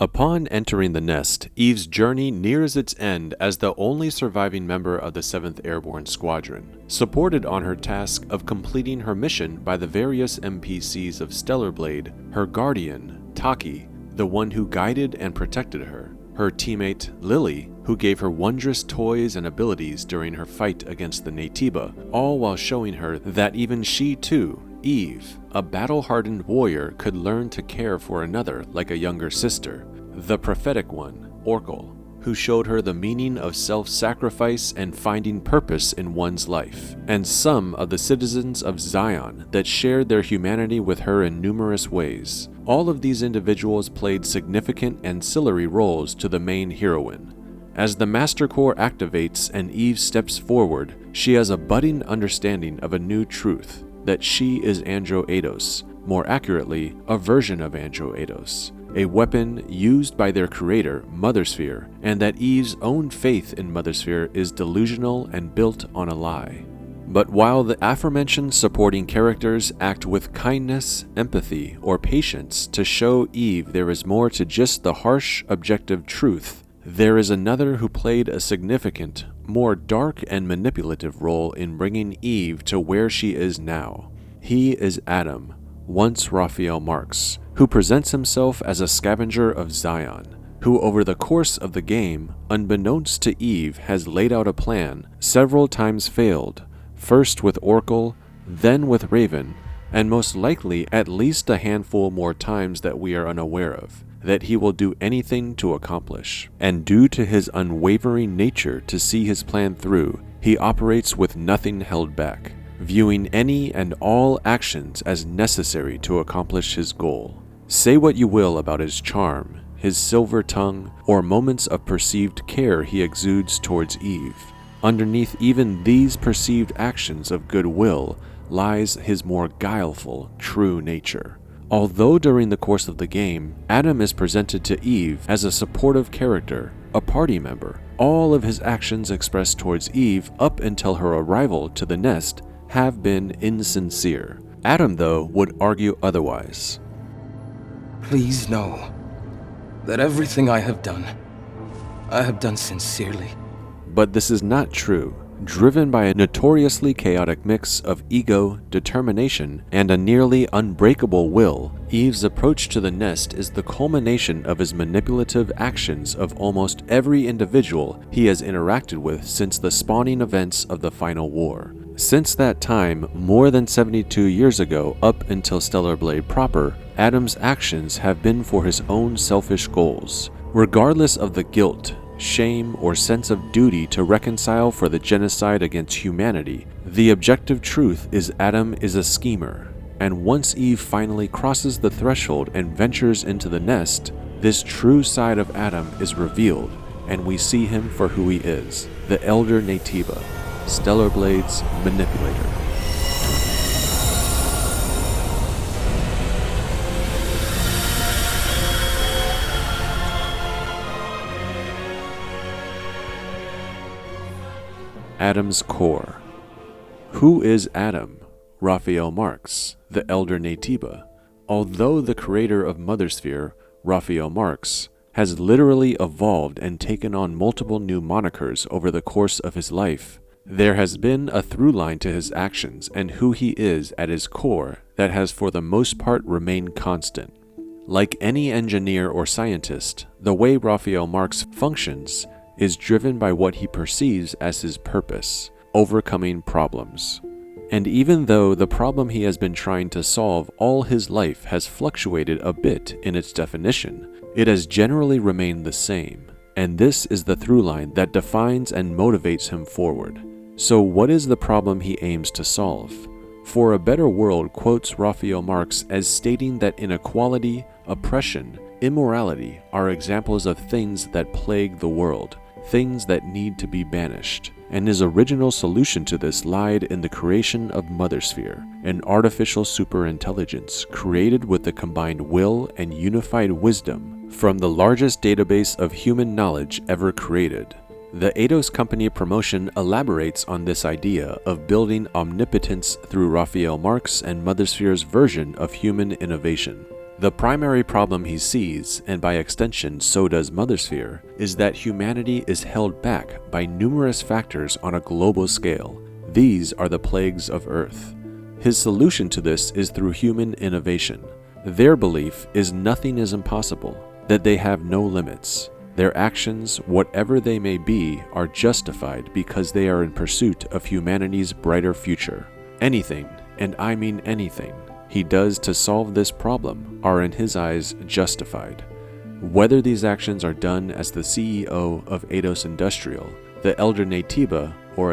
Upon entering the nest, Eve's journey nears its end as the only surviving member of the 7th Airborne Squadron, supported on her task of completing her mission by the various NPCs of Stellar Blade, her guardian, Taki, the one who guided and protected her teammate, Lily, who gave her wondrous toys and abilities during her fight against the Naytiba, all while showing her that even she too, Eve, a battle-hardened warrior, could learn to care for another like a younger sister. The prophetic one, Orkel, who showed her the meaning of self-sacrifice and finding purpose in one's life, and some of the citizens of Xion that shared their humanity with her in numerous ways. All of these individuals played significant ancillary roles to the main heroine. As the Master Core activates and Eve steps forward, she has a budding understanding of a new truth, that she is Andro Eidos, more accurately, a version of Andro Eidos, a weapon used by their creator, Mothersphere, and that Eve's own faith in Mothersphere is delusional and built on a lie. But while the aforementioned supporting characters act with kindness, empathy, or patience to show Eve there is more to just the harsh, objective truth, there is another who played a significant, more dark and manipulative role in bringing Eve to where she is now. He is Adam, once Raphael Marx, who presents himself as a scavenger of Xion, who over the course of the game, unbeknownst to Eve, has laid out a plan, several times failed, first with Orkel, then with Raven, and most likely at least a handful more times that we are unaware of, that he will do anything to accomplish. And due to his unwavering nature to see his plan through, he operates with nothing held back, viewing any and all actions as necessary to accomplish his goal. Say what you will about his charm, his silver tongue, or moments of perceived care he exudes towards Eve. Underneath even these perceived actions of goodwill lies his more guileful, true nature. Although during the course of the game, Adam is presented to Eve as a supportive character, a party member, all of his actions expressed towards Eve up until her arrival to the nest have been insincere. Adam, though, would argue otherwise. Please know that everything I have done sincerely. But this is not true. Driven by a notoriously chaotic mix of ego, determination, and a nearly unbreakable will, Eve's approach to the nest is the culmination of his manipulative actions of almost every individual he has interacted with since the spawning events of the Final War. Since that time, more than 72 years ago up until Stellar Blade proper, Adam's actions have been for his own selfish goals, regardless of the guilt, shame, or sense of duty to reconcile for the genocide against humanity. The objective truth is Adam is a schemer, and once Eve finally crosses the threshold and ventures into the nest, this true side of Adam is revealed, and we see him for who he is, the Elder Naytiba, Stellar Blade's Manipulator. Adam's core. Who is Adam? Raphael Marx, the Elder Naytiba. Although the creator of Mothersphere, Raphael Marx, has literally evolved and taken on multiple new monikers over the course of his life, there has been a through line to his actions and who he is at his core that has for the most part remained constant. Like any engineer or scientist, the way Raphael Marx functions is driven by what he perceives as his purpose, overcoming problems. And even though the problem he has been trying to solve all his life has fluctuated a bit in its definition, it has generally remained the same, and this is the through line that defines and motivates him forward. So what is the problem he aims to solve? For a Better World quotes Raphael Marx as stating that inequality, oppression, immorality are examples of things that plague the world, things that need to be banished, and his original solution to this lied in the creation of Mothersphere, an artificial superintelligence created with the combined will and unified wisdom from the largest database of human knowledge ever created. The Eidos Company promotion elaborates on this idea of building omnipotence through Raphael Marx and Mothersphere's version of human innovation. The primary problem he sees, and by extension so does Mothersphere, is that humanity is held back by numerous factors on a global scale. These are the plagues of Earth. His solution to this is through human innovation. Their belief is nothing is impossible, that they have no limits. Their actions, whatever they may be, are justified because they are in pursuit of humanity's brighter future. Anything, and I mean anything, he does to solve this problem are in his eyes justified. Whether these actions are done as the CEO of Eidos Industrial, the Elder Naytiba, or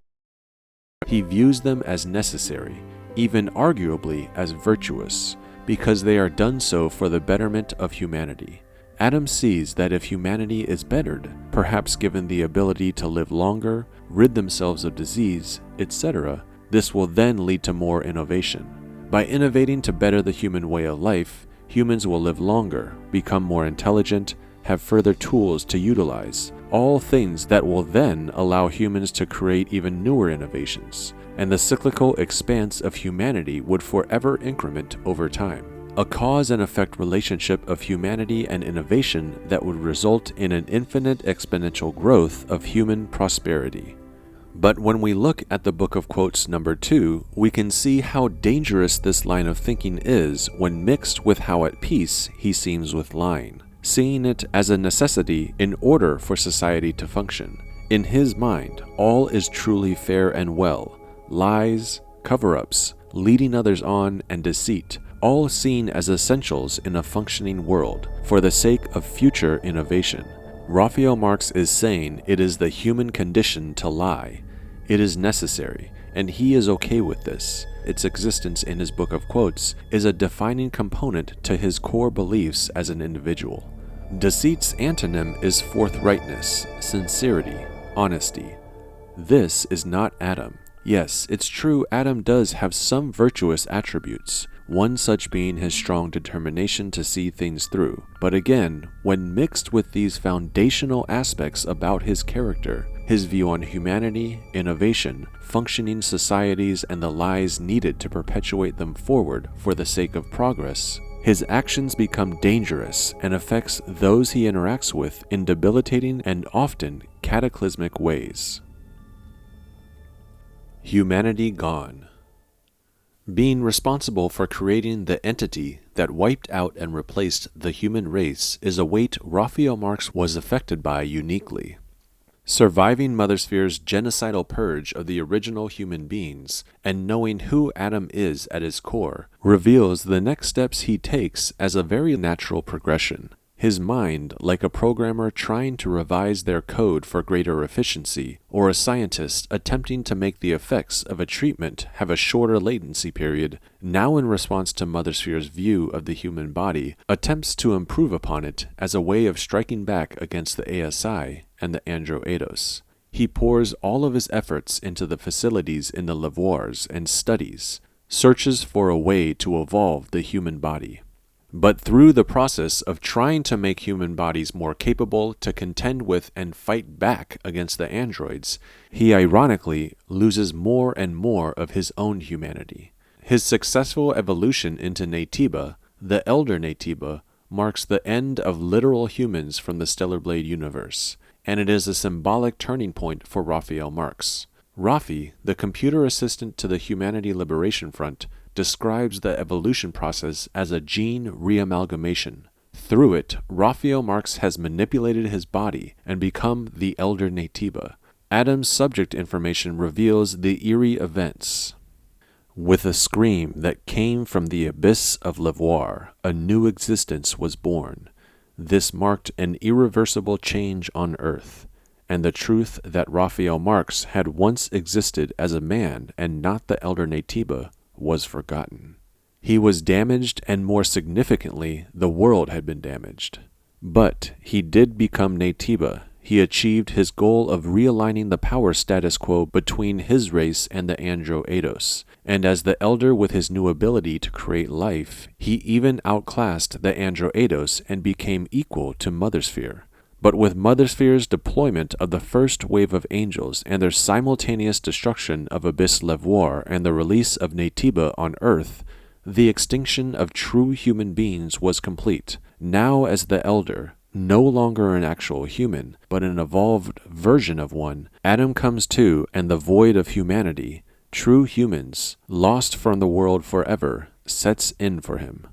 he views them as necessary, even arguably as virtuous, because they are done so for the betterment of humanity. Adam sees that if humanity is bettered, perhaps given the ability to live longer, rid themselves of disease, etc., this will then lead to more innovation. By innovating to better the human way of life, humans will live longer, become more intelligent, have further tools to utilize, all things that will then allow humans to create even newer innovations, and the cyclical expanse of humanity would forever increment over time. A cause and effect relationship of humanity and innovation that would result in an infinite exponential growth of human prosperity. But when we look at the Book of Quotes number 2, we can see how dangerous this line of thinking is when mixed with how at peace he seems with lying, seeing it as a necessity in order for society to function. In his mind, all is truly fair and well. Lies, cover-ups, leading others on, and deceit, all seen as essentials in a functioning world for the sake of future innovation. Raphael Marx is saying it is the human condition to lie. It is necessary, and he is okay with this. Its existence in his Book of Quotes is a defining component to his core beliefs as an individual. Deceit's antonym is forthrightness, sincerity, honesty. This is not Adam. Yes, it's true Adam does have some virtuous attributes, one such being his strong determination to see things through. But again, when mixed with these foundational aspects about his character, his view on humanity, innovation, functioning societies, and the lies needed to perpetuate them forward for the sake of progress, his actions become dangerous and affects those he interacts with in debilitating and often cataclysmic ways. Humanity gone. Being responsible for creating the entity that wiped out and replaced the human race is a weight Raphael Marx was affected by uniquely. Surviving Mothersphere's genocidal purge of the original human beings, and knowing who Adam is at his core, reveals the next steps he takes as a very natural progression. His mind, like a programmer trying to revise their code for greater efficiency, or a scientist attempting to make the effects of a treatment have a shorter latency period, now in response to Mothersphere's view of the human body, attempts to improve upon it as a way of striking back against the ASI and the Andro Eidos. He pours all of his efforts into the facilities in the lavoirs and studies, searches for a way to evolve the human body. But through the process of trying to make human bodies more capable to contend with and fight back against the androids, he ironically loses more and more of his own humanity. His successful evolution into Naytiba, the Elder Naytiba, marks the end of literal humans from the Stellar Blade universe, and it is a symbolic turning point for Raphael Marx. Rafi, the computer assistant to the Humanity Liberation Front, describes the evolution process as a gene reamalgamation. Through it, Raphael Marx has manipulated his body and become the Elder Naytiba. Adam's subject information reveals the eerie events. With a scream that came from the abyss of Lavoir, a new existence was born. This marked an irreversible change on Earth, and the truth that Raphael Marx had once existed as a man and not the Elder Naytiba was forgotten. He was damaged, and more significantly, the world had been damaged. But he did become Naytiba. He achieved his goal of realigning the power status quo between his race and the Andro Eidos, and as the Elder with his new ability to create life, he even outclassed the Andro Eidos and became equal to Mothersphere. But with Mothersphere's deployment of the first wave of angels and their simultaneous destruction of Abyss Lavoir and the release of Naytiba on Earth, The extinction of true human beings was complete. Now, as the Elder, no longer an actual human, but an evolved version of one, Adam comes to, and the void of humanity, true humans, lost from the world forever, sets in for him.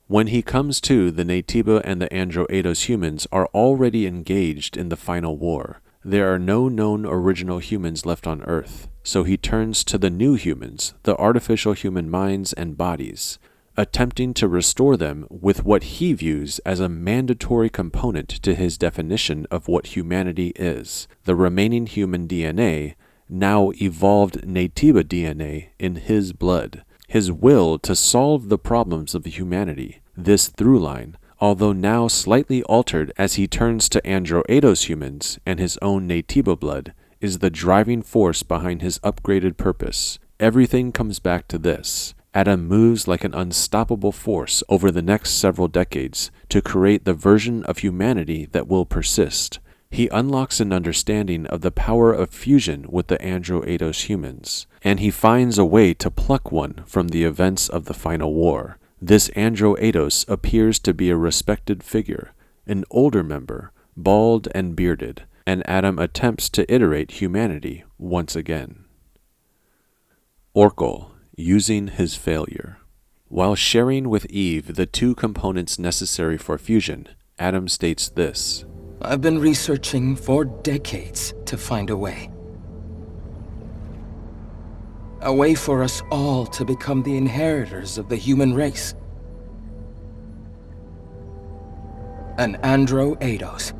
When he comes to, the Naytiba and the Andro-Eidos humans are already engaged in the final war. There are no known original humans left on Earth, so he turns to the new humans, the artificial human minds and bodies, attempting to restore them with what he views as a mandatory component to his definition of what humanity is, the remaining human DNA, now evolved Naytiba DNA in his blood, his will to solve the problems of humanity. This through line, although now slightly altered as he turns to Andro-Eidos humans and his own Naytiba blood, is the driving force behind his upgraded purpose. Everything comes back to this. Adam moves like an unstoppable force over the next several decades to create the version of humanity that will persist. He unlocks an understanding of the power of fusion with the Andro-Eidos humans, and he finds a way to pluck one from the events of the final war. This Andro-Eidos appears to be a respected figure, an older member, bald and bearded, and Adam attempts to iterate humanity once again. Orkel, using his failure. While sharing with Eve the two components necessary for fusion, Adam states this: I've been researching for decades to find a way. A way for us all to become the inheritors of the human race. An Andro-Eidos,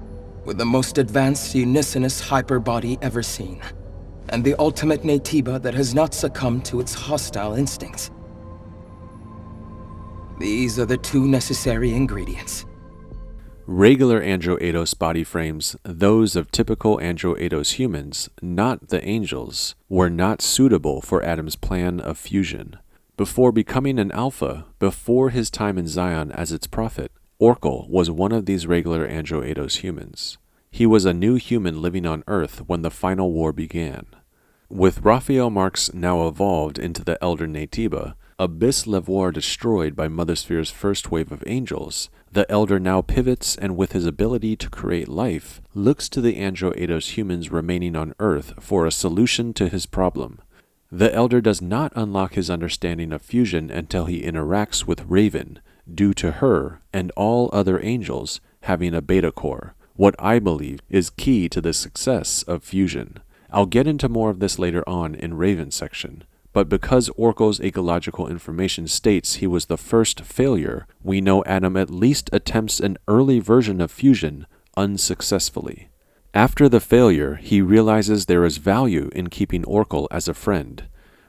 with the most advanced unicinous hyperbody ever seen, and the ultimate Naytiba that has not succumbed to its hostile instincts. These are the two necessary ingredients. Regular Andro-Eidos body frames, those of typical Andro-Eidos humans, not the angels, were not suitable for Adam's plan of fusion. Before becoming an Alpha, before his time in Xion as its prophet, Orkel was one of these regular Andro-Eidos humans. He was a new human living on Earth when the final war began. With Raphael marks now evolved into the Elder Naytiba, Abyss Levoir destroyed by Mother Sphere's first wave of angels, the Elder now pivots and with his ability to create life, looks to the Andro-Eidos humans remaining on Earth for a solution to his problem. The Elder does not unlock his understanding of fusion until he interacts with Raven, due to her and all other angels having a beta core, what I believe is key to the success of fusion. I'll get into more of this later on in Raven's section, but because Orkel's ecological information states he was the first failure, we know Adam at least attempts an early version of fusion unsuccessfully. After the failure, he realizes there is value in keeping Orkel as a friend.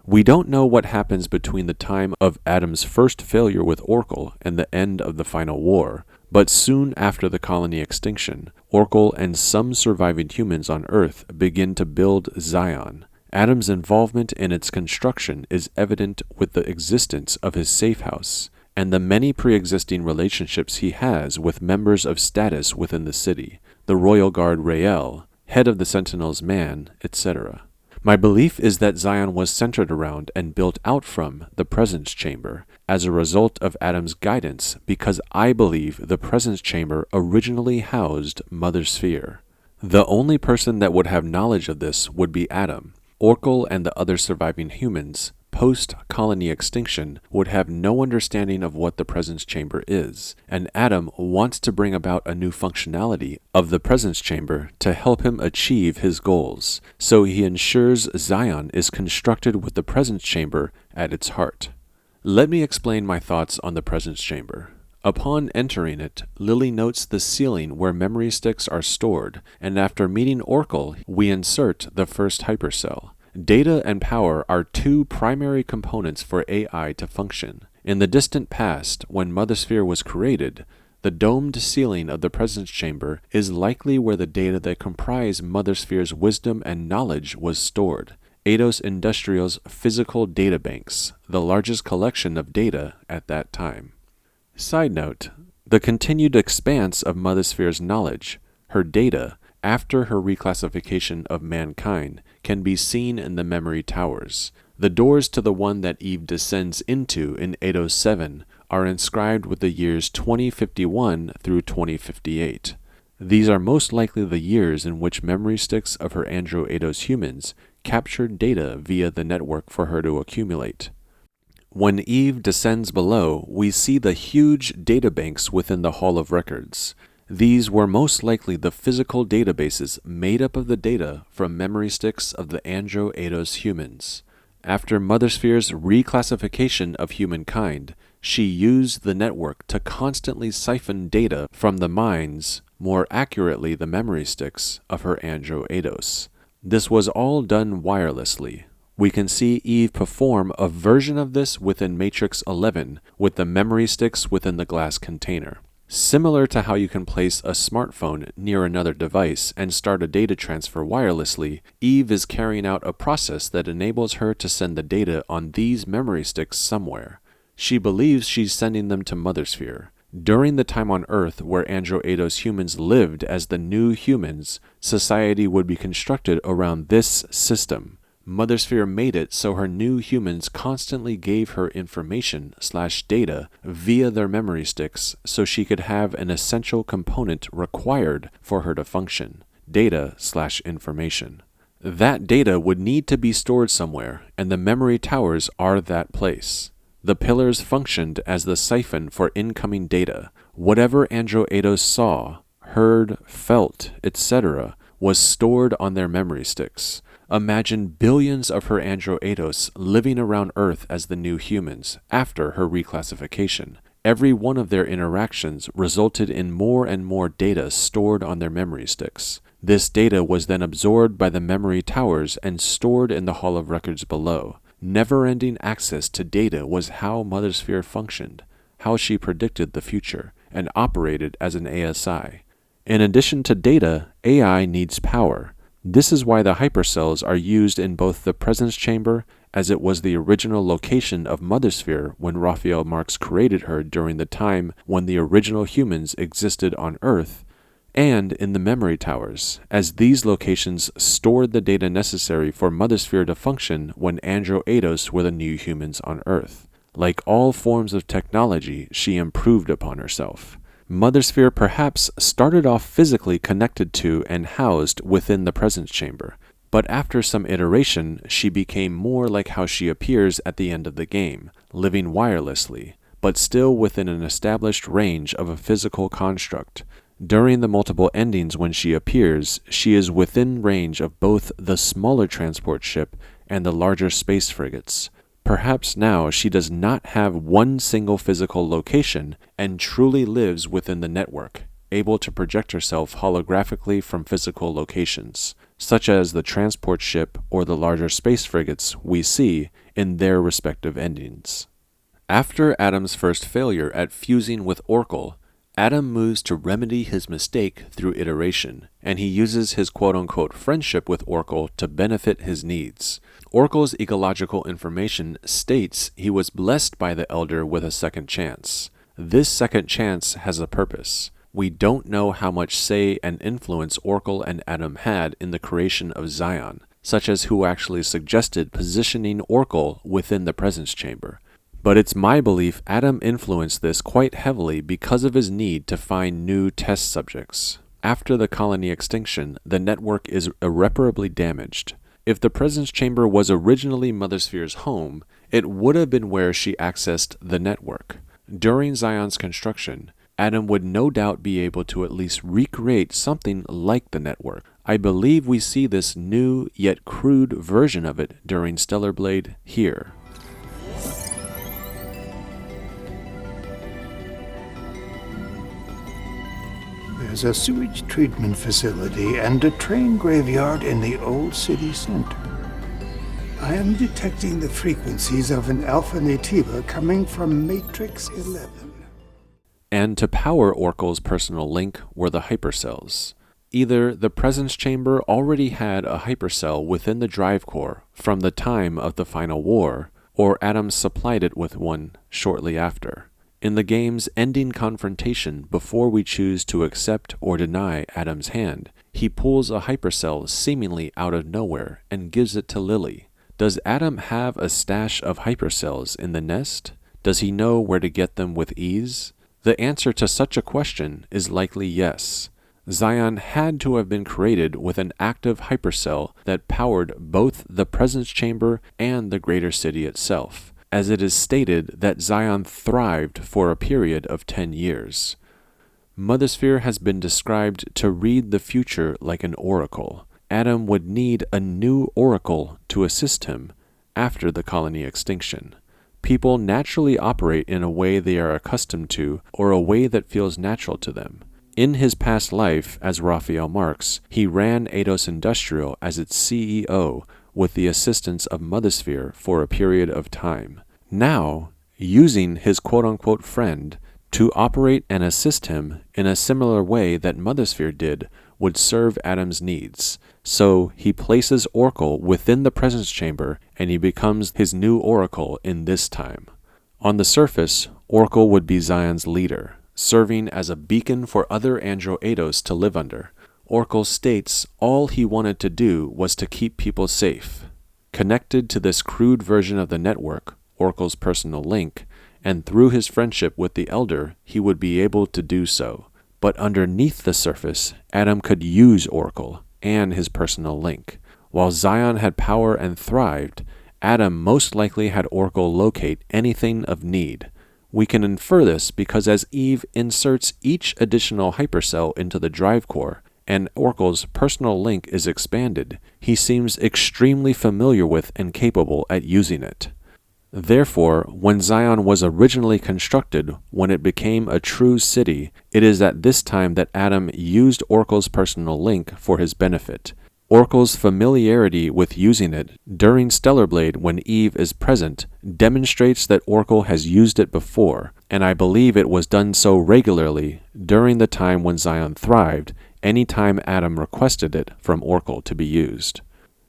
We don't know what happens between the time of Adam's first failure with Orkel and the end of the final war, but soon after the colony extinction, Orkel and some surviving humans on Earth begin to build Xion. Adam's involvement in its construction is evident with the existence of his safe house, and the many pre-existing relationships he has with members of status within the city, the Royal Guard Raphael, head of the Sentinels Man, etc. My belief is that Xion was centered around and built out from the Presence Chamber as a result of Adam's guidance, because I believe the Presence Chamber originally housed Mother Sphere. The only person that would have knowledge of this would be Adam. Orkel and the other surviving humans, post-colony extinction, would have no understanding of what the Presence Chamber is, and Adam wants to bring about a new functionality of the Presence Chamber to help him achieve his goals, so he ensures Xion is constructed with the Presence Chamber at its heart. Let me explain my thoughts on the Presence Chamber. Upon entering it, Lily notes the ceiling where memory sticks are stored, and after meeting Orkel, we insert the first hypercell. Data and power are two primary components for AI to function. In the distant past, when Mother Sphere was created, the domed ceiling of the Presence Chamber is likely where the data that comprise Mother Sphere's wisdom and knowledge was stored. Eidos Industrial's physical data banks, the largest collection of data at that time. Side note, the continued expanse of Mother Sphere's knowledge, her data, after her reclassification of mankind, can be seen in the memory towers. The doors to the one that Eve descends into in 807 are inscribed with the years 2051 through 2058. These are most likely the years in which memory sticks of her Andro 8os humans captured data via the network for her to accumulate. When Eve descends below, we see the huge databanks within the Hall of Records. These were most likely the physical databases made up of the data from memory sticks of the Andro 8os humans. After Mother Sphere's reclassification of humankind, she used the network to constantly siphon data from the minds, more accurately the memory sticks, of her Andro 8os. This was all done wirelessly. We can see Eve perform a version of this within Matrix 11 with the memory sticks within the glass container. Similar to how you can place a smartphone near another device and start a data transfer wirelessly, Eve is carrying out a process that enables her to send the data on these memory sticks somewhere. She believes she's sending them to Mother Sphere. During the time on Earth where Andro 8os humans lived as the new humans, society would be constructed around this system. Mother Sphere made it so her new humans constantly gave her information/data via their memory sticks so she could have an essential component required for her to function, data/information. That data would need to be stored somewhere, and the memory towers are that place. The pillars functioned as the siphon for incoming data. Whatever Andro 8os saw, heard, felt, etc. was stored on their memory sticks. Imagine billions of her Andro 8os living around Earth as the new humans after her reclassification. Every one of their interactions resulted in more and more data stored on their memory sticks. This data was then absorbed by the memory towers and stored in the Hall of Records below. Never-ending access to data was how Mother Sphere functioned, how she predicted the future, and operated as an ASI. In addition to data, AI needs power. This is why the hypercells are used in both the presence chamber, as it was the original location of Mother Sphere when Raphael Marx created her during the time when the original humans existed on Earth, and in the memory towers, as these locations stored the data necessary for Mother Sphere to function when Andro 8os were the new humans on Earth. Like all forms of technology, she improved upon herself. Mother Sphere perhaps started off physically connected to and housed within the presence chamber, but after some iteration, she became more like how she appears at the end of the game, living wirelessly, but still within an established range of a physical construct. During the multiple endings when she appears, she is within range of both the smaller transport ship and the larger space frigates. Perhaps now she does not have one single physical location and truly lives within the network, able to project herself holographically from physical locations, such as the transport ship or the larger space frigates we see in their respective endings. After Adam's first failure at fusing with Oracle, Adam moves to remedy his mistake through iteration, and he uses his quote-unquote friendship with Oracle to benefit his needs. Oracle's ecological information states he was blessed by the Elder with a second chance. This second chance has a purpose. We don't know how much say and influence Oracle and Adam had in the creation of Xion, such as who actually suggested positioning Oracle within the presence chamber. But it's my belief Adam influenced this quite heavily because of his need to find new test subjects. After the colony extinction, the network is irreparably damaged. If the presence chamber was originally Mother Sphere's home, it would have been where she accessed the network. During Xion's construction, Adam would no doubt be able to at least recreate something like the network. I believe we see this new yet crude version of it during Stellar Blade here. There's a sewage treatment facility and a train graveyard in the old city center. I am detecting the frequencies of an alpha nativa coming from Matrix 11. And to power Oracle's personal link were the hypercells. Either the presence chamber already had a hypercell within the drive core from the time of the final war, or Adam supplied it with one shortly after. In the game's ending confrontation, before we choose to accept or deny Adam's hand, he pulls a hypercell seemingly out of nowhere and gives it to Lily. Does Adam have a stash of hypercells in the nest? Does he know where to get them with ease? The answer to such a question is likely yes. Xion had to have been created with an active hypercell that powered both the presence chamber and the greater city itself, as it is stated that Xion thrived for a period of 10 years. Mothersphere has been described to read the future like an oracle. Adam would need a new oracle to assist him after the colony extinction. People naturally operate in a way they are accustomed to or a way that feels natural to them. In his past life as Raphael marks, he ran Eidos Industrial as its CEO with the assistance of Mothersphere for a period of time. Now, using his quote-unquote friend to operate and assist him in a similar way that Mothersphere did would serve Adam's needs. So he places Oracle within the presence chamber and he becomes his new Oracle in this time. On the surface, Oracle would be Xion's leader, serving as a beacon for other Andro Eidos to live under. Oracle states all he wanted to do was to keep people safe. Connected to this crude version of the network, Oracle's personal link, and through his friendship with the Elder, he would be able to do so. But underneath the surface, Adam could use Oracle and his personal link. While Xion had power and thrived, Adam most likely had Oracle locate anything of need. We can infer this because as Eve inserts each additional hypercell into the drive core, and Oracle's personal link is expanded, he seems extremely familiar with and capable at using it. Therefore, when Xion was originally constructed, when it became a true city, it is at this time that Adam used Oracle's personal link for his benefit. Oracle's familiarity with using it during Stellar Blade when Eve is present demonstrates that Oracle has used it before, and I believe it was done so regularly during the time when Xion thrived, any time Adam requested it from Oracle to be used.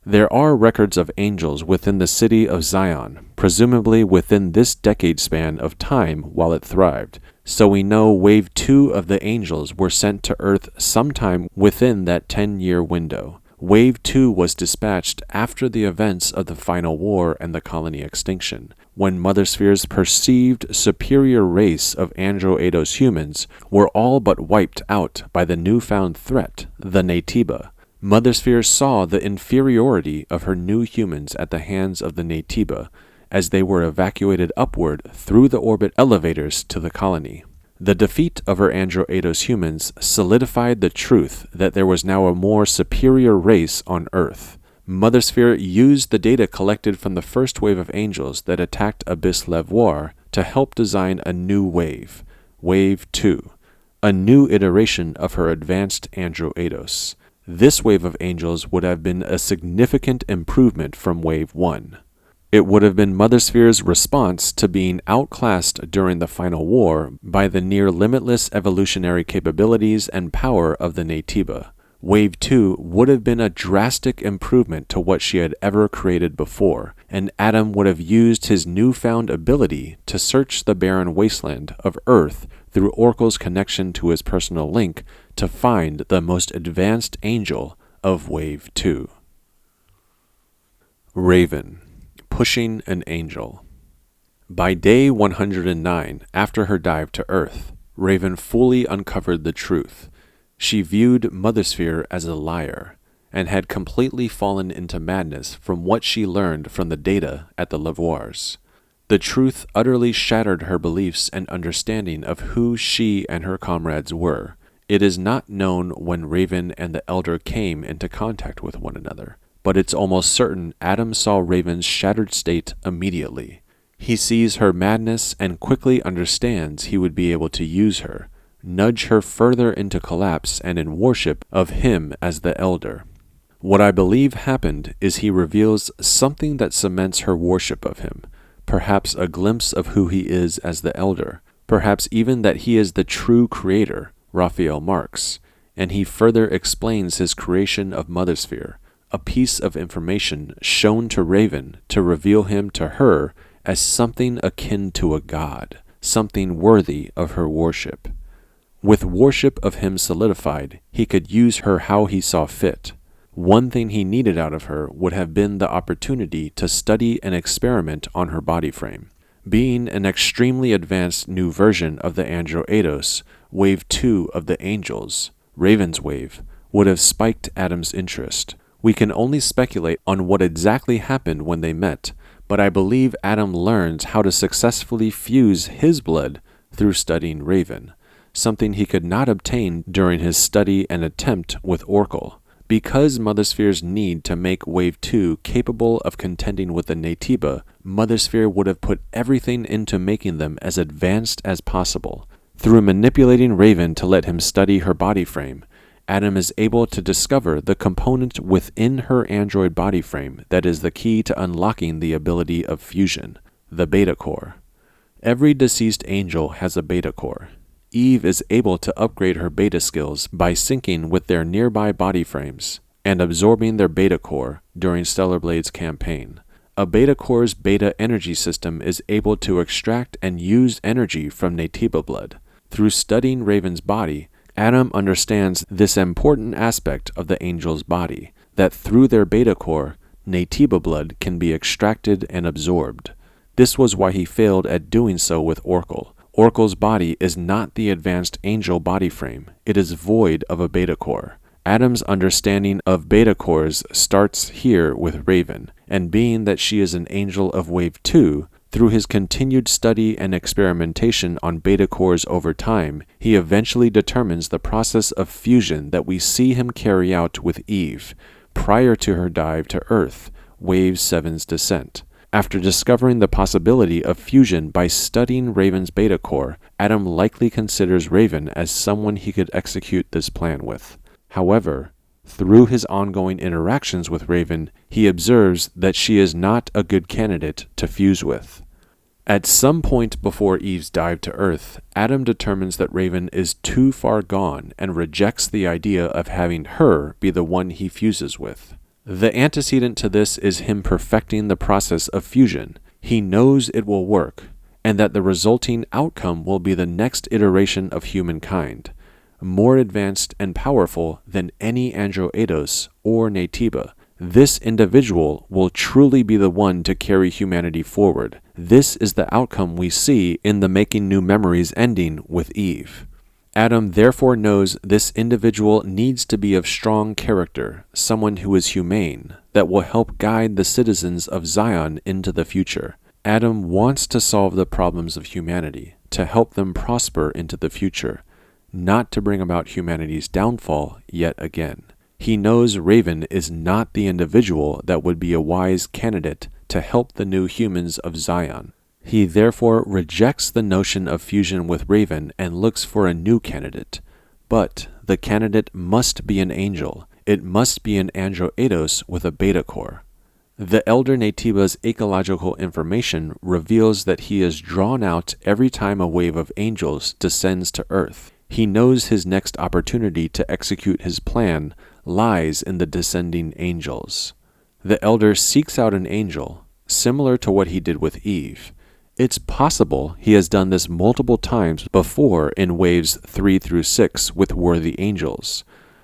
There are records of angels within the city of Xion, presumably within this decade span of time while it thrived, so we know Wave 2 of the angels were sent to Earth sometime within that 10-year window. Wave 2 was dispatched after the events of the Final War and the colony extinction, when Mothersphere's perceived superior race of Andro Eidos humans were all but wiped out by the newfound threat, the Naytiba. Mothersphere saw the inferiority of her new humans at the hands of the Naytiba as they were evacuated upward through the orbit elevators to the colony. The defeat of her Andro Eidos humans solidified the truth that there was now a more superior race on Earth. Mothersphere used the data collected from the first wave of angels that attacked Abyss Levoir to help design a new wave, Wave 2, a new iteration of her advanced Andro Eidos. This wave of angels would have been a significant improvement from Wave 1. It would have been Mothersphere's response to being outclassed during the Final War by the near-limitless evolutionary capabilities and power of the Naytiba. Wave 2 would have been a drastic improvement to what she had ever created before, and Adam would have used his newfound ability to search the barren wasteland of Earth through Oracle's connection to his personal link to find the most advanced angel of Wave 2. Raven, pushing an angel. By day 109, after her dive to Earth, Raven fully uncovered the truth. She viewed Mothersphere as a liar, and had completely fallen into madness from what she learned from the data at the Levoirs. The truth utterly shattered her beliefs and understanding of who she and her comrades were. It is not known when Raven and the Elder came into contact with one another, but it's almost certain Adam saw Raven's shattered state immediately. He sees her madness and quickly understands he would be able to use her, nudge her further into collapse and in worship of him as the Elder. What I believe happened is he reveals something that cements her worship of him, perhaps a glimpse of who he is as the Elder, perhaps even that he is the true creator, Raphael marks, and he further explains his creation of Mothersphere, a piece of information shown to Raven to reveal him to her as something akin to a god, something worthy of her worship. With worship of him solidified, he could use her how he saw fit. One thing he needed out of her would have been the opportunity to study and experiment on her body frame. Being an extremely advanced new version of the Androidos, Wave 2 of the Angels, Raven's Wave, would have spiked Adam's interest. We can only speculate on what exactly happened when they met, but I believe Adam learns how to successfully fuse his blood through studying Raven, something he could not obtain during his study and attempt with Oracle. Because Mothersphere's need to make Wave 2 capable of contending with the Naytiba, Mothersphere would have put everything into making them as advanced as possible. Through manipulating Raven to let him study her body frame, Adam is able to discover the component within her android body frame that is the key to unlocking the ability of fusion, the beta core. Every deceased angel has a beta core. Eve is able to upgrade her beta skills by syncing with their nearby body frames and absorbing their beta core during Stellar Blade's campaign. A beta core's beta energy system is able to extract and use energy from Naytiba blood. Through studying Raven's body, Adam understands this important aspect of the angel's body, that through their beta core, Naytiba blood can be extracted and absorbed. This was why he failed at doing so with Oracle. Oracle's body is not the advanced angel body frame. It is void of a beta core. Adam's understanding of beta cores starts here with Raven, and being that she is an angel of Wave 2, through his continued study and experimentation on beta cores over time, he eventually determines the process of fusion that we see him carry out with Eve, prior to her dive to Earth, Wave 7's descent. After discovering the possibility of fusion by studying Raven's beta core, Adam likely considers Raven as someone he could execute this plan with. However, through his ongoing interactions with Raven, he observes that she is not a good candidate to fuse with. At some point before Eve's dive to Earth, Adam determines that Raven is too far gone and rejects the idea of having her be the one he fuses with. The antecedent to this is him perfecting the process of fusion. He knows it will work, and that the resulting outcome will be the next iteration of humankind, more advanced and powerful than any Androidos or Naytiba. This individual will truly be the one to carry humanity forward. This is the outcome we see in the Making New Memories ending with Eve. Adam therefore knows this individual needs to be of strong character, someone who is humane, that will help guide the citizens of Xion into the future. Adam wants to solve the problems of humanity, to help them prosper into the future, not to bring about humanity's downfall yet again. He knows Raven is not the individual that would be a wise candidate to help the new humans of Xion. He therefore rejects the notion of fusion with Raven and looks for a new candidate. But the candidate must be an angel. It must be an Androidos with a beta core. The Elder Naytiba's ecological information reveals that he is drawn out every time a wave of angels descends to Earth. He knows his next opportunity to execute his plan lies in the descending angels. The Elder seeks out an angel, similar to what he did with Eve. It's possible he has done this multiple times before in waves 3 through 6 with worthy angels,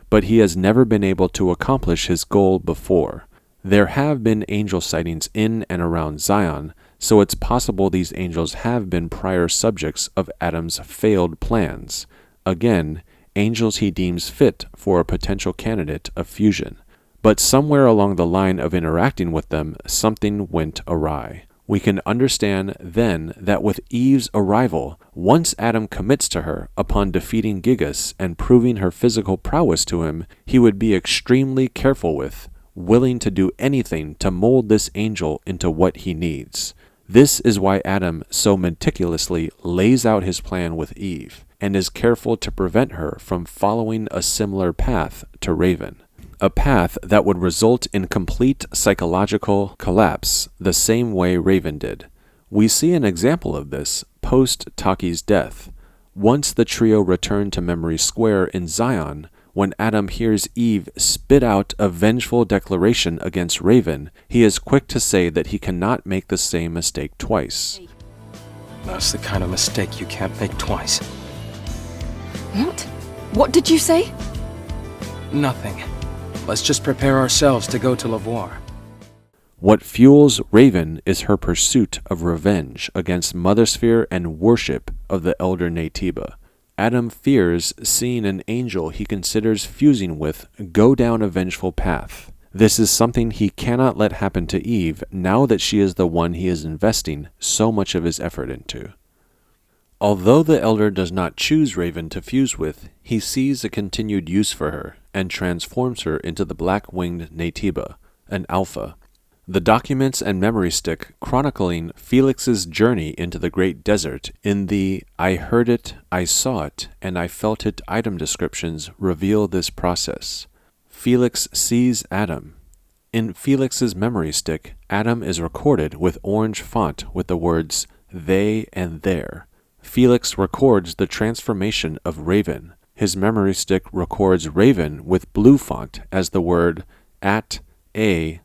but he has never been able to accomplish his goal before. There have been angel sightings in and around Xion, so it's possible these angels have been prior subjects of Adam's failed plans. Again, angels he deems fit for a potential candidate of fusion. But somewhere along the line of interacting with them, something went awry. We can understand then that with Eve's arrival, once Adam commits to her upon defeating Gigas and proving her physical prowess to him, he would be extremely careful with, willing to do anything to mold this angel into what he needs. This is why Adam so meticulously lays out his plan with Eve, and is careful to prevent her from following a similar path to Raven. A path that would result in complete psychological collapse the same way Raven did. We see an example of this post-Taki's death. Once the trio return to Memory Square in Xion, when Adam hears Eve spit out a vengeful declaration against Raven, he is quick to say that he cannot make the same mistake twice. That's the kind of mistake you can't make twice. What? What did you say? Nothing. Let's just prepare ourselves to go to Lavoir. What fuels Raven is her pursuit of revenge against Mothersphere and worship of the Elder Naytiba. Adam fears seeing an angel he considers fusing with go down a vengeful path. This is something he cannot let happen to Eve now that she is the one he is investing so much of his effort into. Although the Elder does not choose Raven to fuse with, he sees a continued use for her and transforms her into the black-winged Naytiba, an alpha. The documents and memory stick chronicling Felix's journey into the Great Desert in the I heard it, I saw it, and I felt it item descriptions reveal this process. Felix sees Adam. In Felix's memory stick, Adam is recorded with orange font with the words they and their. Felix records the transformation of Raven. His memory stick records Raven with blue font as the word @A*EN.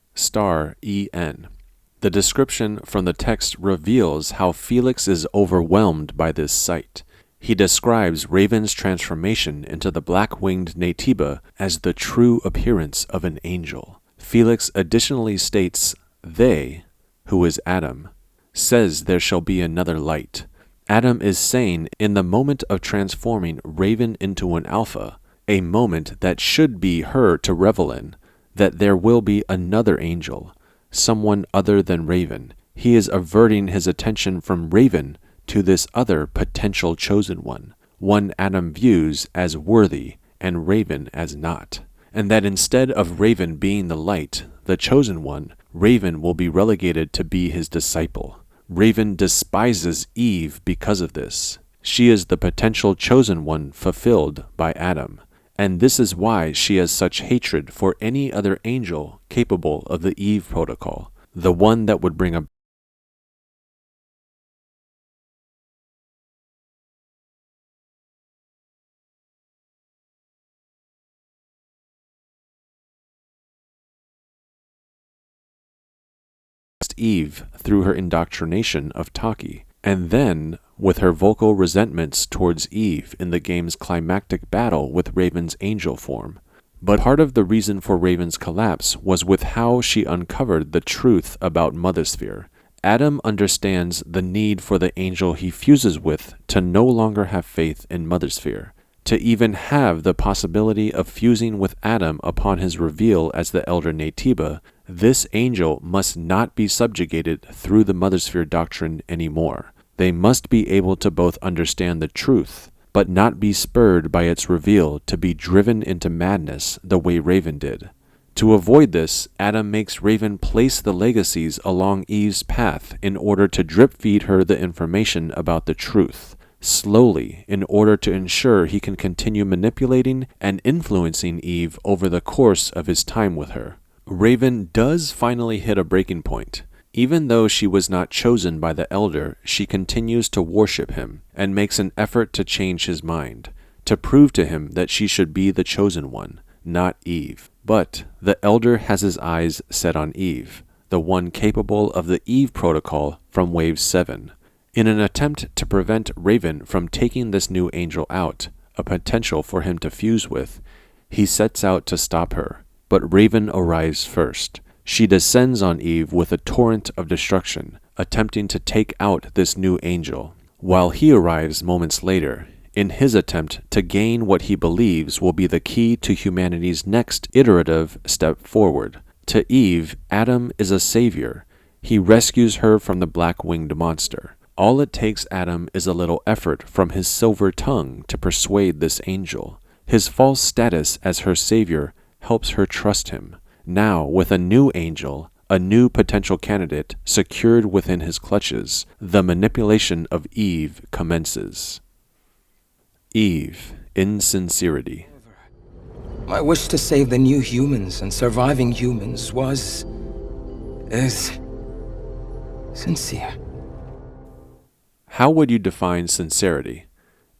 The description from the text reveals how Felix is overwhelmed by this sight. He describes Raven's transformation into the black-winged Naytiba as the true appearance of an angel. Felix additionally states, they, who is Adam, says there shall be another light. Adam is saying in the moment of transforming Raven into an alpha, a moment that should be her to revel in, that there will be another angel, someone other than Raven. He is averting his attention from Raven to this other potential chosen one Adam views as worthy and Raven as not. And that instead of Raven being the light, the chosen one, Raven will be relegated to be his disciple. Raven despises Eve because of this. She is the potential chosen one fulfilled by Adam. And this is why she has such hatred for any other angel capable of the Eve protocol, the one that would bring about Eve through her indoctrination of Taki, and then with her vocal resentments towards Eve in the game's climactic battle with Raven's angel form. But part of the reason for Raven's collapse was with how she uncovered the truth about Mothersphere. Adam understands the need for the angel he fuses with to no longer have faith in Mothersphere, to even have the possibility of fusing with Adam upon his reveal as the Elder Naytiba. This angel must not be subjugated through the Mothersphere doctrine anymore. They must be able to both understand the truth, but not be spurred by its reveal to be driven into madness the way Raven did. To avoid this, Adam makes Raven place the legacies along Eve's path in order to drip-feed her the information about the truth, slowly, in order to ensure he can continue manipulating and influencing Eve over the course of his time with her. Raven does finally hit a breaking point. Even though she was not chosen by the Elder, she continues to worship him and makes an effort to change his mind, to prove to him that she should be the chosen one, not Eve. But the Elder has his eyes set on Eve, the one capable of the Eve protocol from Wave 7. In an attempt to prevent Raven from taking this new angel out, a potential for him to fuse with, he sets out to stop her. But Raven arrives first. She descends on Eve with a torrent of destruction, attempting to take out this new angel, while he arrives moments later, in his attempt to gain what he believes will be the key to humanity's next iterative step forward. To Eve, Adam is a savior. He rescues her from the black-winged monster. All it takes Adam is a little effort from his silver tongue to persuade this angel. His false status as her savior helps her trust him. Now, with a new angel, a new potential candidate secured within his clutches, the manipulation of Eve commences. Eve, insincerity. My wish to save the new humans and surviving humans is sincere. How would you define sincerity?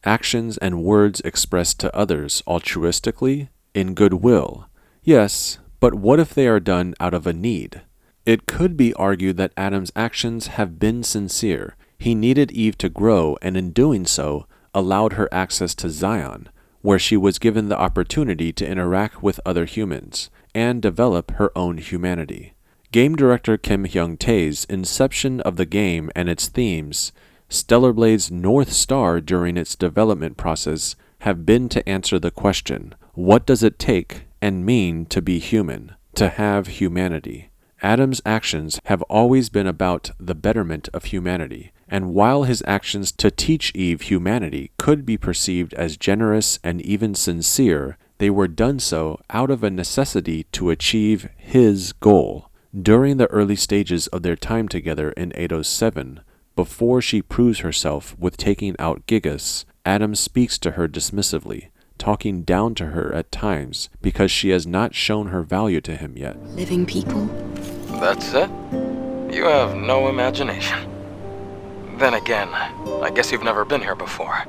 Actions and words expressed to others altruistically, in goodwill. Yes, but what if they are done out of a need? It could be argued that Adam's actions have been sincere. He needed Eve to grow, and in doing so, allowed her access to Xion, where she was given the opportunity to interact with other humans and develop her own humanity. Game director Kim Hyung-tae's inception of the game and its themes, Stellar Blade's North Star during its development process, have been to answer the question, what does it take and mean to be human, to have humanity? Adam's actions have always been about the betterment of humanity, and while his actions to teach Eve humanity could be perceived as generous and even sincere, they were done so out of a necessity to achieve his goal. During the early stages of their time together in Eidos 7, before she proves herself with taking out Gigas, Adam speaks to her dismissively, talking down to her at times because she has not shown her value to him yet. Living people? That's it? You have no imagination. Then again, I guess you've never been here before.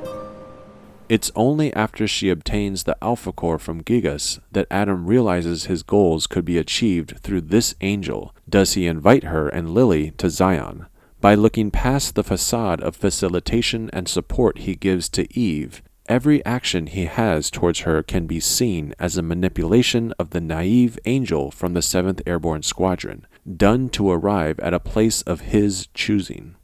It's only after she obtains the Alpha Core from Gigas that Adam realizes his goals could be achieved through this angel does he invite her and Lily to Xion. By looking past the facade of facilitation and support he gives to Eve, every action he has towards her can be seen as a manipulation of the naive angel from the 7th Airborne Squadron, done to arrive at a place of his choosing.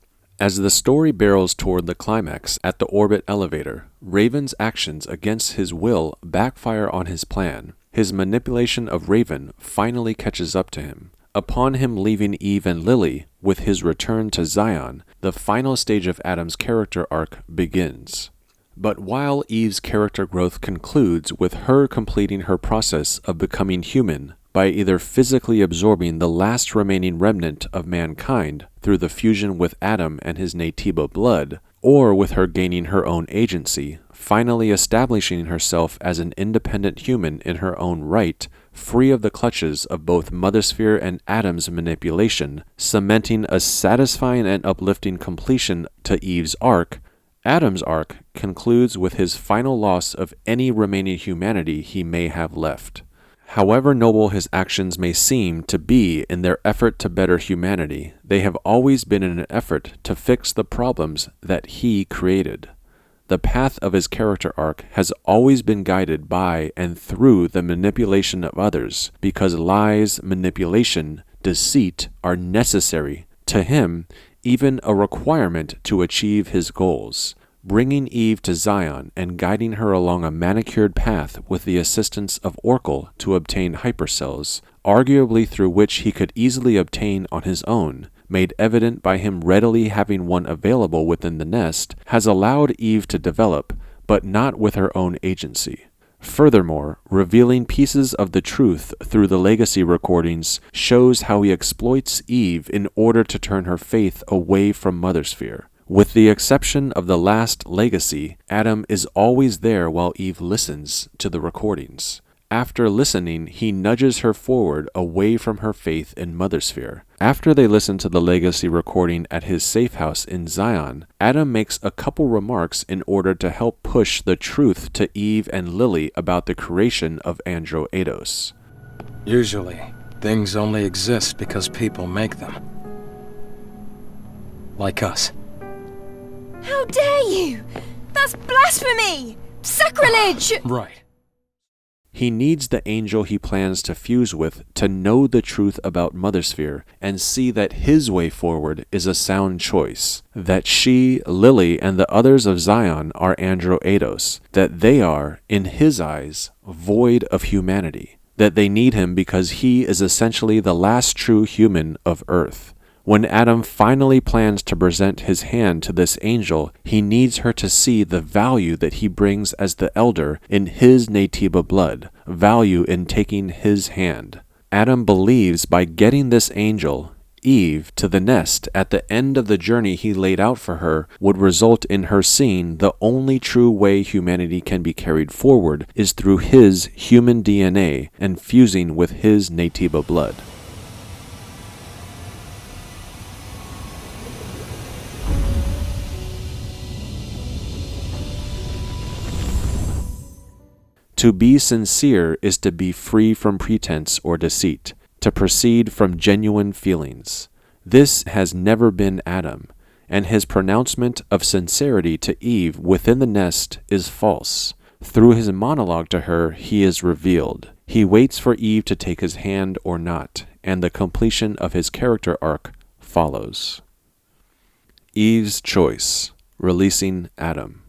As the story barrels toward the climax at the orbit elevator, Raven's actions against his will backfire on his plan. His manipulation of Raven finally catches up to him. Upon him leaving Eve and Lily, with his return to Xion, the final stage of Adam's character arc begins. But while Eve's character growth concludes with her completing her process of becoming human by either physically absorbing the last remaining remnant of mankind through the fusion with Adam and his Naytiba blood, or with her gaining her own agency, finally establishing herself as an independent human in her own right, free of the clutches of both Mothersphere and Adam's manipulation, cementing a satisfying and uplifting completion to Eve's arc, Adam's arc concludes with his final loss of any remaining humanity he may have left. However noble his actions may seem to be in their effort to better humanity, they have always been in an effort to fix the problems that he created. The path of his character arc has always been guided by and through the manipulation of others, because lies, manipulation, deceit are necessary, to him, even a requirement to achieve his goals. Bringing Eve to Xion and guiding her along a manicured path with the assistance of Oracle to obtain hypercells, arguably through which he could easily obtain on his own, made evident by him readily having one available within the nest, has allowed Eve to develop, but not with her own agency. Furthermore, revealing pieces of the truth through the legacy recordings shows how he exploits Eve in order to turn her faith away from Mothersphere. With the exception of the last legacy, Adam is always there while Eve listens to the recordings. After listening, he nudges her forward away from her faith in Mothersphere. After they listen to the legacy recording at his safe house in Xion, Adam makes a couple remarks in order to help push the truth to Eve and Lily about the creation of Andro Eidos. Usually, things only exist because people make them. Like us. How dare you! That's blasphemy! Sacrilege! Right. He needs the angel he plans to fuse with to know the truth about Mothersphere and see that his way forward is a sound choice. That she, Lily, and the others of Xion are Andro Eidos. That they are, in his eyes, void of humanity. That they need him because he is essentially the last true human of Earth. When Adam finally plans to present his hand to this angel, he needs her to see the value that he brings as the elder in his Naytiba blood, value in taking his hand. Adam believes by getting this angel, Eve, to the nest at the end of the journey he laid out for her would result in her seeing the only true way humanity can be carried forward is through his human DNA and fusing with his Naytiba blood. To be sincere is to be free from pretense or deceit, to proceed from genuine feelings. This has never been Adam, and his pronouncement of sincerity to Eve within the nest is false. Through his monologue to her, he is revealed. He waits for Eve to take his hand or not, and the completion of his character arc follows. Eve's choice, releasing Adam.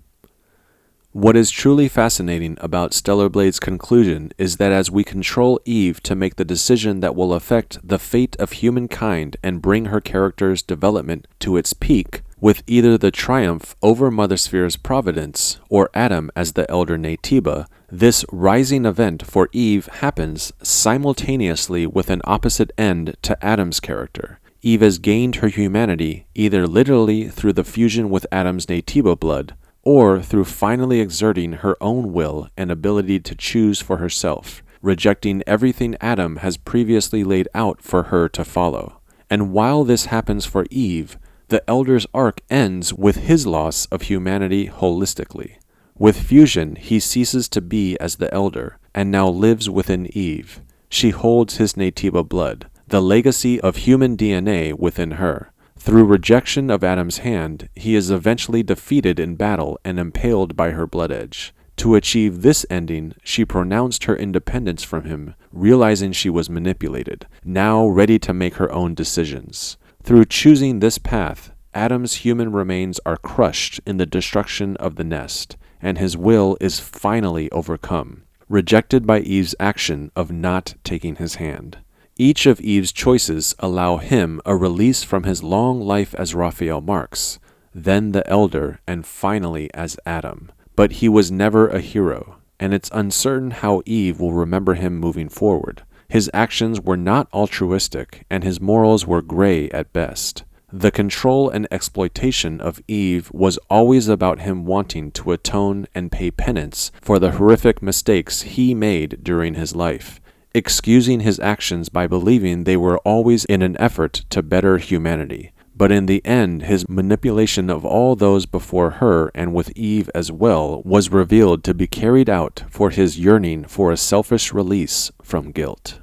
What is truly fascinating about Stellar Blade's conclusion is that as we control Eve to make the decision that will affect the fate of humankind and bring her character's development to its peak, with either the triumph over Mother Sphere's providence or Adam as the elder Naytiba, this rising event for Eve happens simultaneously with an opposite end to Adam's character. Eve has gained her humanity either literally through the fusion with Adam's Naytiba blood, or through finally exerting her own will and ability to choose for herself, rejecting everything Adam has previously laid out for her to follow. And while this happens for Eve, the Elder's arc ends with his loss of humanity holistically. With fusion, he ceases to be as the Elder, and now lives within Eve. She holds his Naytiba blood, the legacy of human DNA within her. Through rejection of Adam's hand, he is eventually defeated in battle and impaled by her blood edge. To achieve this ending, she pronounced her independence from him, realizing she was manipulated, now ready to make her own decisions. Through choosing this path, Adam's human remains are crushed in the destruction of the nest, and his will is finally overcome, rejected by Eve's action of not taking his hand. Each of Eve's choices allow him a release from his long life as Raphael Marx, then the Elder, and finally as Adam. But he was never a hero, and it's uncertain how Eve will remember him moving forward. His actions were not altruistic, and his morals were gray at best. The control and exploitation of Eve was always about him wanting to atone and pay penance for the horrific mistakes he made during his life, excusing his actions by believing they were always in an effort to better humanity. But in the end, his manipulation of all those before her, and with Eve as well, was revealed to be carried out for his yearning for a selfish release from guilt.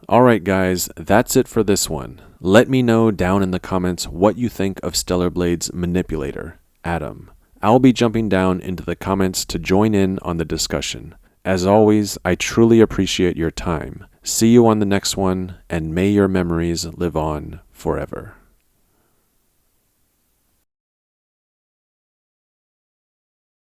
Alright guys, that's it for this one. Let me know down in the comments what you think of Stellar Blade's Manipulator, Adam. I'll be jumping down into the comments to join in on the discussion. As always, I truly appreciate your time. See you on the next one, and may your memories live on forever.